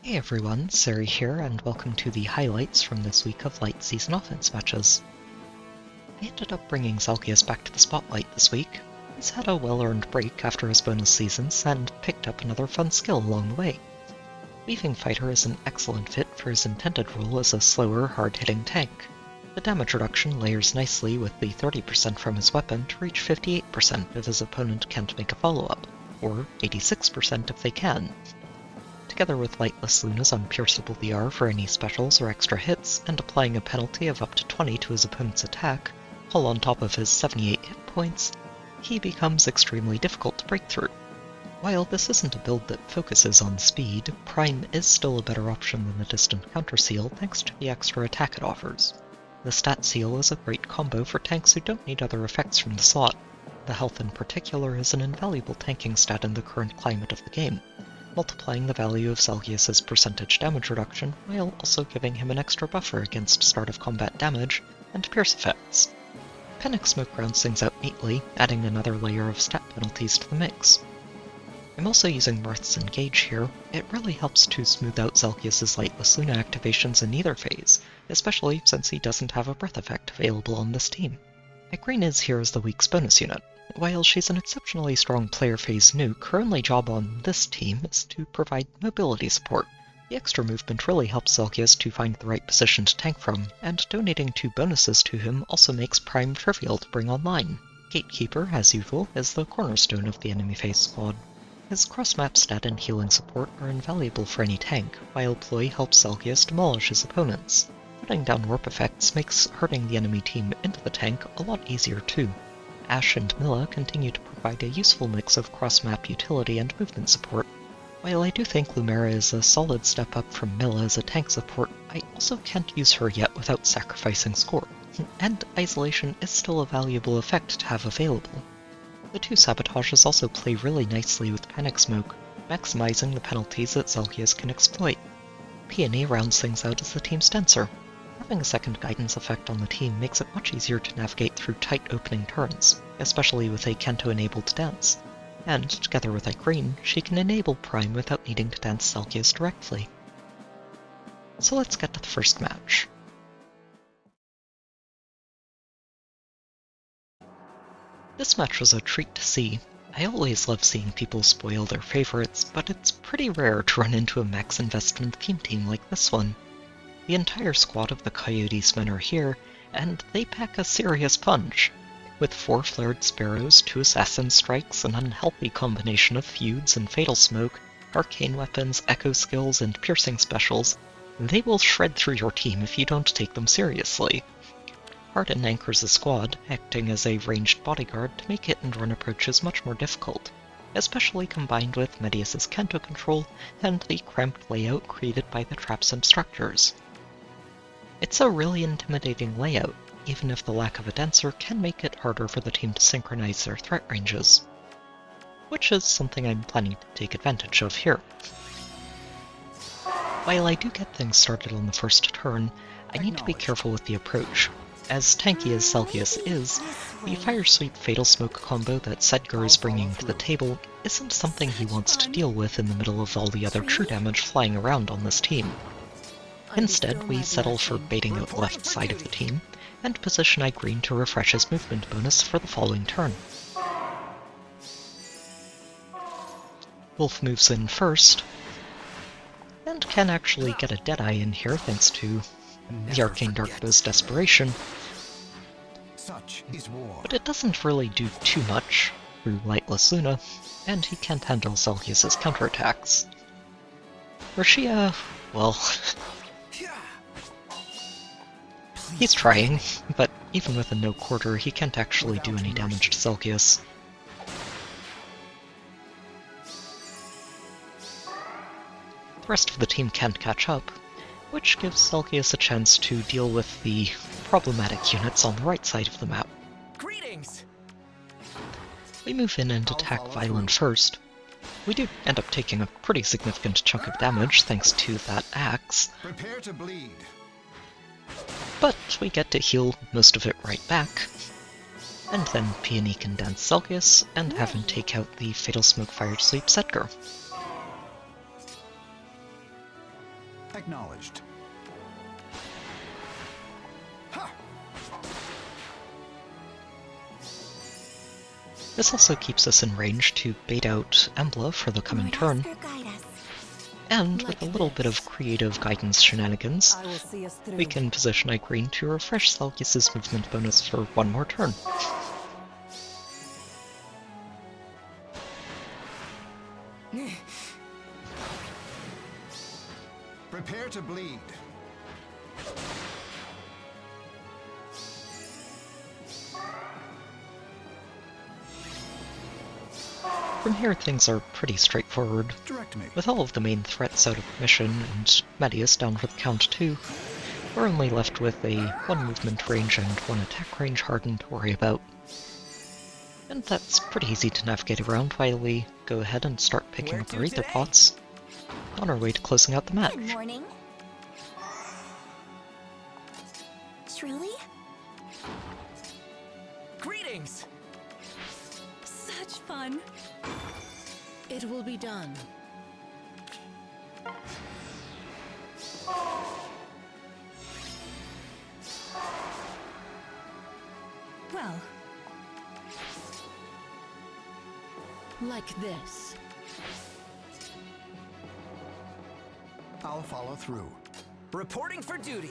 Hey everyone, Sari here, and welcome to the highlights from this week of Light Season offense matches. I ended up bringing Zelgius back to the spotlight this week. He's had a well-earned break after his bonus seasons, and picked up another fun skill along the way. Weaving Fighter is an excellent fit for his intended role as a slower, hard-hitting tank. The damage reduction layers nicely with the 30% from his weapon to reach 58% if his opponent can't make a follow-up, or 86% if they can. Together with Lightless Luna's unpierceable DR for any specials or extra hits, and applying a penalty of up to 20 to his opponent's attack, all on top of his 78 hit points, he becomes extremely difficult to break through. While this isn't a build that focuses on speed, Prime is still a better option than the Distant Counter Seal thanks to the extra attack it offers. The Stat Seal is a great combo for tanks who don't need other effects from the slot. The health in particular is an invaluable tanking stat in the current climate of the game, multiplying the value of Zelgius's percentage damage reduction while also giving him an extra buffer against start of combat damage and pierce effects. Panic Smoke rounds things out neatly, adding another layer of stat penalties to the mix. I'm also using Mirth's Engage here. It really helps to smooth out Zelgius's Lightless Luna activations in either phase, especially since he doesn't have a breath effect available on this team. Green is here as the week's bonus unit. While she's an exceptionally strong player phase nuke, her only job on this team is to provide mobility support. The extra movement really helps Zelgius to find the right position to tank from, and donating 2 bonuses to him also makes Prime trivial to bring online. Gatekeeper, as usual, is the cornerstone of the enemy phase squad. His cross-map stat and healing support are invaluable for any tank, while Ploy helps Zelgius demolish his opponents. Putting down warp effects makes hurting the enemy team into the tank a lot easier too. Ashe and Milla continue to provide a useful mix of cross-map utility and movement support. While I do think Lumera is a solid step up from Milla as a tank support, I also can't use her yet without sacrificing score, and Isolation is still a valuable effect to have available. The 2 sabotages also play really nicely with Panic Smoke, maximizing the penalties that Zelgius can exploit. Peony rounds things out as the team's Dancer. Having a second guidance effect on the team makes it much easier to navigate through tight opening turns, especially with a Kanto-enabled dance. And, together with Green, she can enable Prime without needing to dance Zelgius directly. So let's get to the first match. This match was a treat to see. I always love seeing people spoil their favorites, but it's pretty rare to run into a max investment theme team like this one. The entire squad of the Coyotes men are here, and they pack a serious punch. With 4 flared sparrows, 2 assassin strikes, an unhealthy combination of feuds and fatal smoke, arcane weapons, echo skills, and piercing specials, they will shred through your team if you don't take them seriously. Arden anchors the squad, acting as a ranged bodyguard to make hit and run approaches much more difficult, especially combined with Medius's Kanto control and the cramped layout created by the traps and structures. It's a really intimidating layout, even if the lack of a dancer can make it harder for the team to synchronize their threat ranges, which is something I'm planning to take advantage of here. While I do get things started on the first turn, I need to be careful with the approach. As tanky as Zelgius is, the Fire Sweep Fatal Smoke combo that Sedgar is bringing to the table isn't something he wants to deal with in the middle of all the other true damage flying around on this team. Instead, we settle for baiting out the left side of the team, and position Green to refresh his movement bonus for the following turn. Wolf moves in first, and can actually get a Deadeye in here thanks to the Arcane Darkbow's Desperation, but it doesn't really do too much through Lightless Luna, and he can't handle Zelgius's counterattacks. Rashia, well, he's trying, but even with a no quarter, he can't actually do any damage to Zelgius. The rest of the team can't catch up, which gives Zelgius a chance to deal with the problematic units on the right side of the map. Greetings! We move in and attack Violent first. We do end up taking a pretty significant chunk of damage thanks to that axe. Prepare to bleed. But we get to heal most of it right back. And then Peony can dance Zelgius and have him take out the Fatal Smoke Fire Sleep Sedgar. Acknowledged. Ha! This also keeps us in range to bait out Embla for the coming turn, and with a little bit of creative guidance shenanigans, I will see us through. we can position Irene to refresh Zelgius' movement bonus for one more turn. Prepare to bleed. From here, things are pretty straightforward. Direct me. With all of the main threats out of mission and Medius down for the count too, we're only left with a 1 movement range and 1 attack range hardened to worry about. And that's pretty easy to navigate around while we go ahead and start picking Where up to our Aether today? pots, on our way to closing out the match. Good morning. Truly? Greetings! Such fun. It will be done. Well, like this. I'll follow through. Reporting for duty.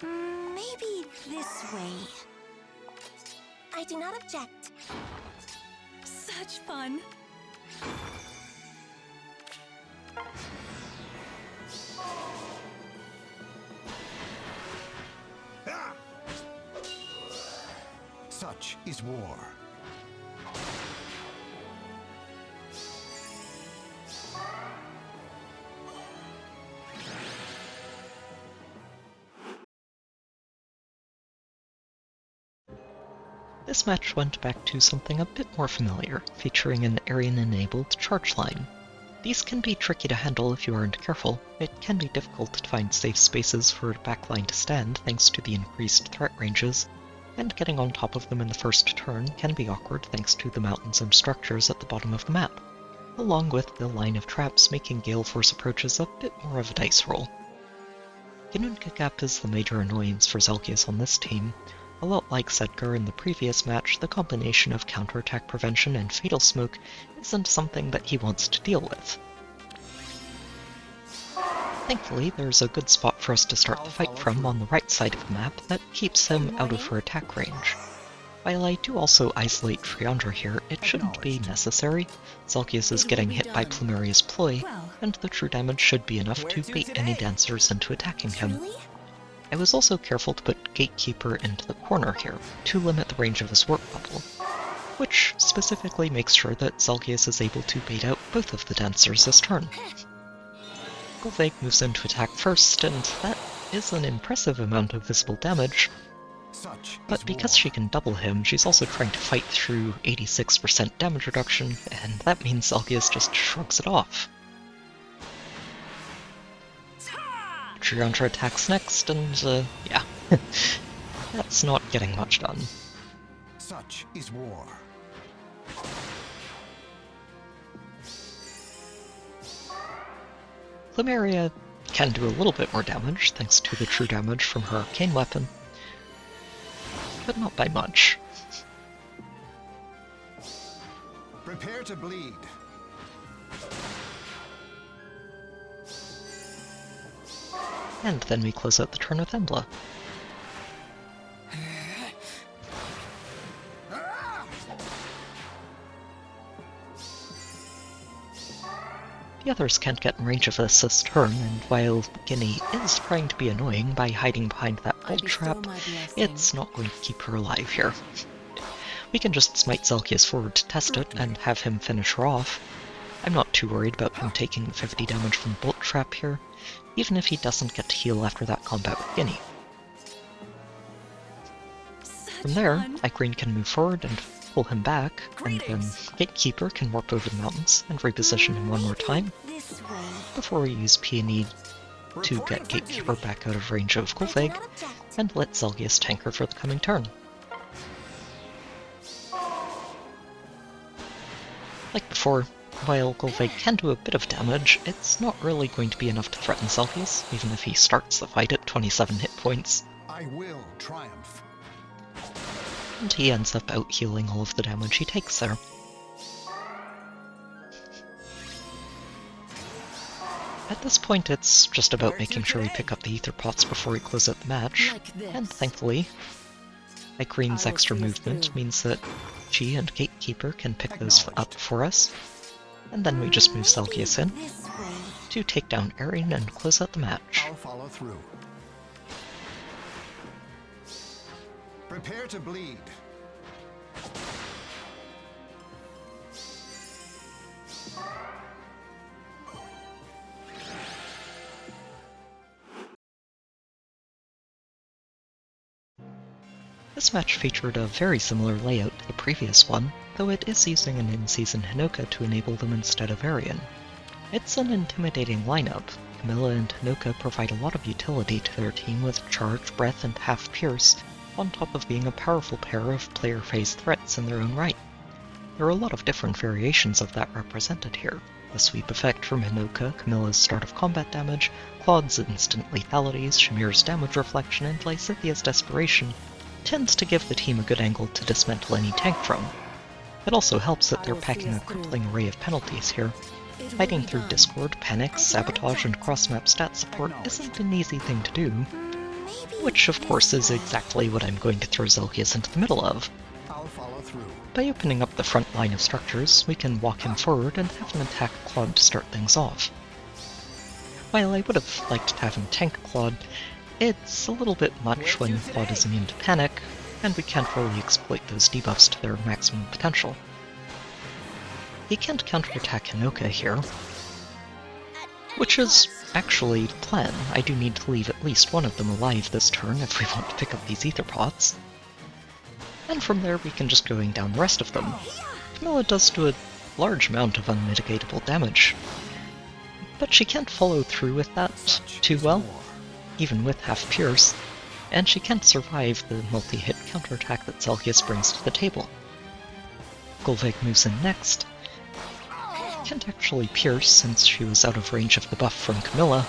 Maybe this way. I do not object. Such fun. Such is war. This match went back to something a bit more familiar, featuring an Aryan-enabled charge line. These can be tricky to handle if you aren't careful. It can be difficult to find safe spaces for a backline to stand thanks to the increased threat ranges, and getting on top of them in the first turn can be awkward thanks to the mountains and structures at the bottom of the map, along with the line of traps making Gale Force approaches a bit more of a dice roll. Ginnungagap is the major annoyance for Zelgius on this team. A lot like Sedgar in the previous match, the combination of counterattack prevention and Fatal Smoke isn't something that he wants to deal with. Thankfully, there's a good spot for us to start the fight from on the right side of the map that keeps him out of her attack range. While I do also isolate Triandra here, it shouldn't be necessary. Zelgius is getting hit by Plumeria's ploy, and the true damage should be enough to bait any dancers into attacking him. Truly? I was also careful to put Gatekeeper into the corner here, to limit the range of his warp bubble, which specifically makes sure that Zelgius is able to bait out both of the dancers this turn. Gulveig moves in to attack first, and that is an impressive amount of visible damage, Such but is because war. she can double him, she's also trying to fight through 86% damage reduction, and that means Zelgius just shrugs it off. Triandra attacks next, and yeah, that's not getting much done. Such is war. Plumeria can do a little bit more damage thanks to the true damage from her arcane weapon, but not by much. Prepare to bleed. And then we close out the turn with Embla. The others can't get in range of us this turn, and while Guinea is trying to be annoying by hiding behind that I bolt bestow trap, my blessing. it's not going to keep her alive here. We can just smite Zelgius forward to test it and have him finish her off. I'm not too worried about him taking 50 damage from bolt trap here, even if he doesn't get to heal after that combat with Guinea. From there, Irene can move forward and pull him back, and then Gatekeeper can warp over the mountains and reposition him one more time, This way. before we use Peony to Reporting get for Gatekeeper duty. back out of range of I do Gulveig, not object. and let Zelgius tank her for the coming turn. Like before, While Golveg can do a bit of damage, it's not really going to be enough to threaten Zelgius, even if he starts the fight at 27 hit points. I will triumph. And he ends up out-healing all of the damage he takes there. At this point, it's just about making sure we pick up the Aether Pots before we close out the match, and thankfully, Green's extra movement means that she and Gatekeeper can pick those up for us, and then we just move Zelgius in to take down Erin and close out the match. I'll follow through. Prepare to bleed. This match featured a very similar layout to the previous one, though it is using an in-season Hinoka to enable them instead of Arian. It's an intimidating lineup. Camilla and Hinoka provide a lot of utility to their team with Charge, Breath, and Half Pierce, on top of being a powerful pair of player phase threats in their own right. There are a lot of different variations of that represented here. The sweep effect from Hinoka, Camilla's start of combat damage, Claude's instant lethalities, Shamir's damage reflection, and Lysithia's desperation tends to give the team a good angle to dismantle any tank from. It also helps that they're packing a crippling array of penalties here. Fighting through Discord, Panic, Sabotage, and cross-map stat support isn't an easy thing to do, which of course is exactly what I'm going to throw Zelgius into the middle of. I'll follow through. By opening up the front line of structures, we can walk him forward and have him attack Claude to start things off. While I would have liked to have him tank Claude, it's a little bit much when Claude is immune to Panic, and we can't really exploit those debuffs to their maximum potential. He can't counterattack Hinoka here, which is actually the plan. I do need to leave at least one of them alive this turn if we want to pick up these Aether Pots. And from there we can just going down the rest of them. Camilla does do a large amount of unmitigatable damage, but she can't follow through with that too well, even with Half Pierce, and she can't survive the multi-hit counterattack that Zelgius brings to the table. Golveg moves in next. Can't actually pierce since she was out of range of the buff from Camilla,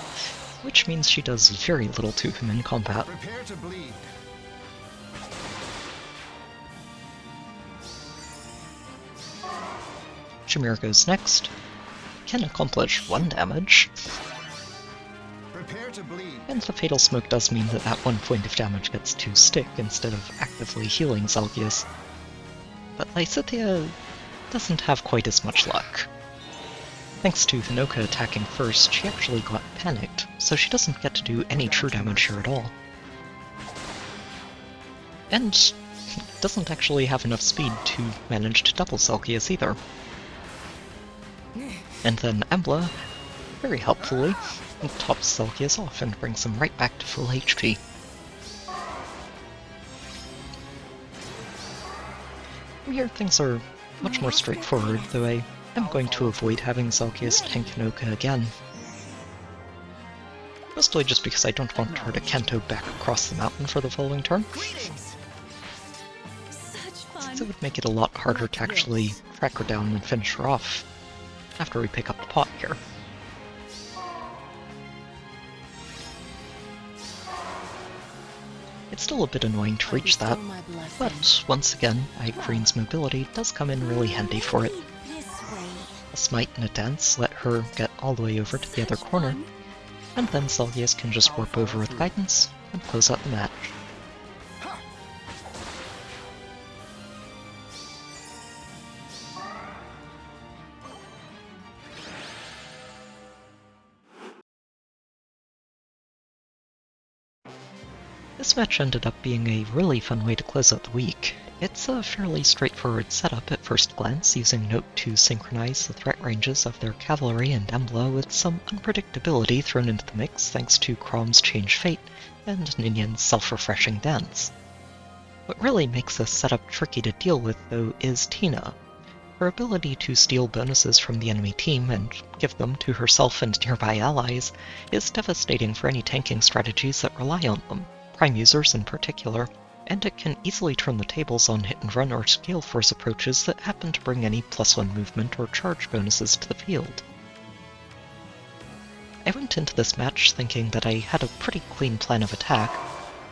which means she does very little to him in combat. Prepare to bleed. Shamir goes next. Can accomplish 1 damage. Prepare to bleed. And the Fatal Smoke does mean that that 1 point of damage gets to stick instead of actively healing Zelgius. But Lysithia doesn't have quite as much luck. Thanks to Hinoka attacking first, she actually got panicked, so she doesn't get to do any true damage here at all. And doesn't actually have enough speed to manage to double Zelgius either. And then Embla, very helpfully, tops Zelgius off and brings him right back to full HP. From here things are much more straightforward, though I am going to avoid having Zelgius tank Hinoka again. Mostly just because I don't want her to Kanto back across the mountain for the following turn, since it would make it a lot harder to actually track her down and finish her off after we pick up the pot here. It's still a bit annoying to reach that, but once again, Green's mobility does come in really handy for it. A smite and a dance let her get all the way over to the other corner, and then Zelgius can just warp over with guidance and close out the match. This match ended up being a really fun way to close out the week. It's a fairly straightforward setup at first glance, using Note to synchronize the threat ranges of their cavalry and Embla with some unpredictability thrown into the mix thanks to Crom's Change Fate and Ninyan's self-refreshing dance. What really makes this setup tricky to deal with, though, is Tina. Her ability to steal bonuses from the enemy team and give them to herself and nearby allies is devastating for any tanking strategies that rely on them, Prime users in particular, and it can easily turn the tables on hit-and-run or scale force approaches that happen to bring any +1 movement or charge bonuses to the field. I went into this match thinking that I had a pretty clean plan of attack.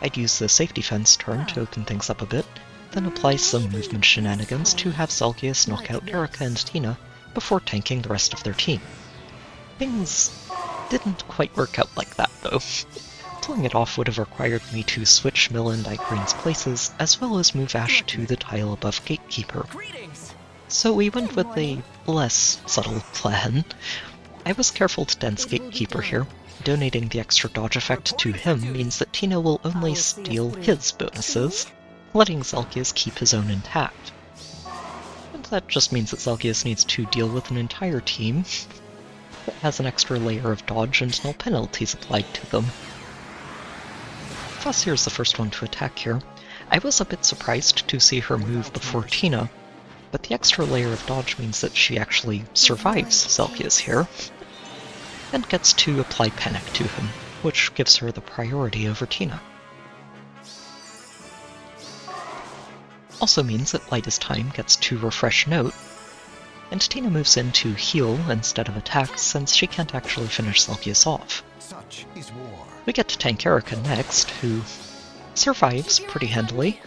I'd use the safety fence turn to open things up a bit, then apply some movement shenanigans to have Zelgius knock out Erica and Tina before tanking the rest of their team. Things didn't quite work out like that, though. Pulling it off would have required me to switch Mill and Igreen's places, as well as move Ash to the tile above Gatekeeper. So we went with a less subtle plan. I was careful to dense Gatekeeper here. Donating the extra dodge effect to him means that Tina will only steal his bonuses, letting Zelgius keep his own intact. And that just means that Zelgius needs to deal with an entire team that has an extra layer of dodge and no penalties applied to them. Fasir is the first one to attack here. I was a bit surprised to see her move before Tina, but the extra layer of dodge means that she actually survives Zelgius here, and gets to apply Panic to him, which gives her the priority over Tina. Also means that Light as Time gets to refresh Note, and Tina moves in to heal instead of attack since she can't actually finish Zelgius off. Such is war. We get to tank Erica next, who survives pretty handily,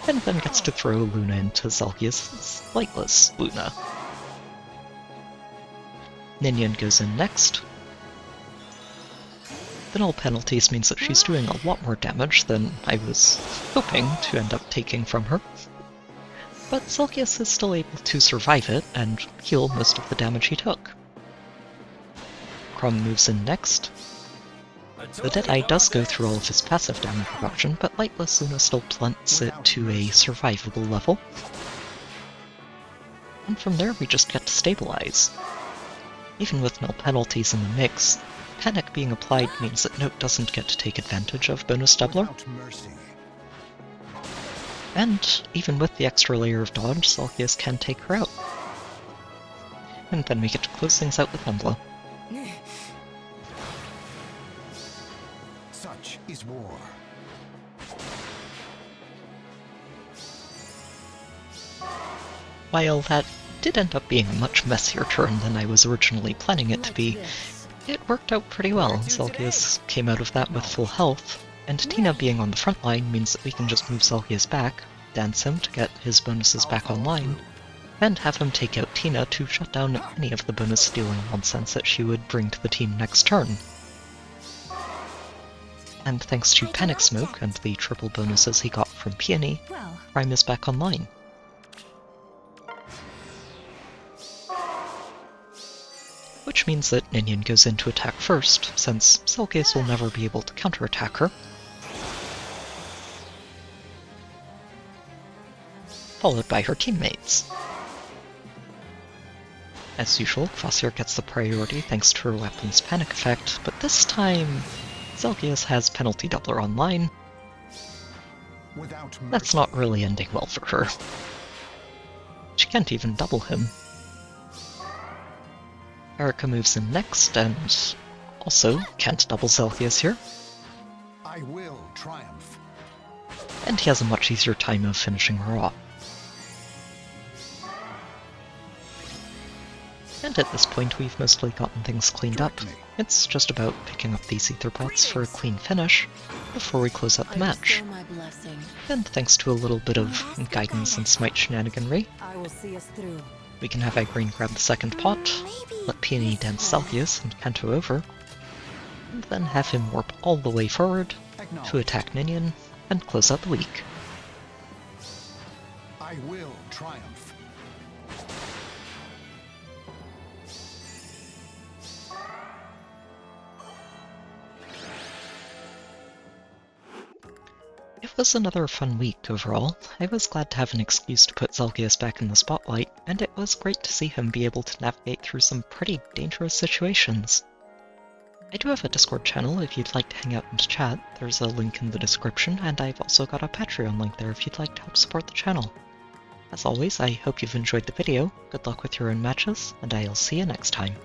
and then gets to throw Luna into Zelgius' lightless Luna. Ninian goes in next. The null penalties means that she's doing a lot more damage than I was hoping to end up taking from her. But Zelgius is still able to survive it and heal most of the damage he took. Crom moves in next. The Deadeye does go through all of his passive damage reduction, but Lightless Luna still blunts it to a survivable level. And from there we just get to stabilize. Even with null penalties in the mix, Panic being applied means that Note doesn't get to take advantage of bonus doubler. Without mercy. And even with the extra layer of dodge, Zelgius can take her out. And then we get to close things out with Embla. Such is war. While that did end up being a much messier turn than I was originally planning it to be, it worked out pretty well. Zelgius came out of that with full health, and Tina being on the front line means that we can just move Zelgius back, dance him to get his bonuses back online, and have him take out Tina to shut down any of the bonus stealing nonsense that she would bring to the team next turn. And thanks to Panic Smoke and the triple bonuses he got from Peony, Prime is back online. Which means that Ninian goes in to attack first, since Zelgius will never be able to counterattack her. Followed by her teammates. As usual, Fasir gets the priority thanks to her weapon's panic effect, but this time Zelgius has penalty doubler online. Without mercy. That's not really ending well for her. She can't even double him. Erica moves in next, and also can't double Zelgius here. I will triumph. And he has a much easier time of finishing her off. And at this point we've mostly gotten things cleaned up. It's just about picking up these Aether pots for a clean finish before we close out the match. And thanks to a little bit of guidance and smite shenaniganry, we can have Igreen grab the second pot, let Peony dance Zelgius and Kanto over, and then have him warp all the way forward to attack Ninian and close out the week. I will triumph. It was another fun week overall. I was glad to have an excuse to put Zelgius back in the spotlight, and it was great to see him be able to navigate through some pretty dangerous situations. I do have a Discord channel if you'd like to hang out and chat. There's a link in the description, and I've also got a Patreon link there if you'd like to help support the channel. As always, I hope you've enjoyed the video, good luck with your own matches, and I'll see you next time.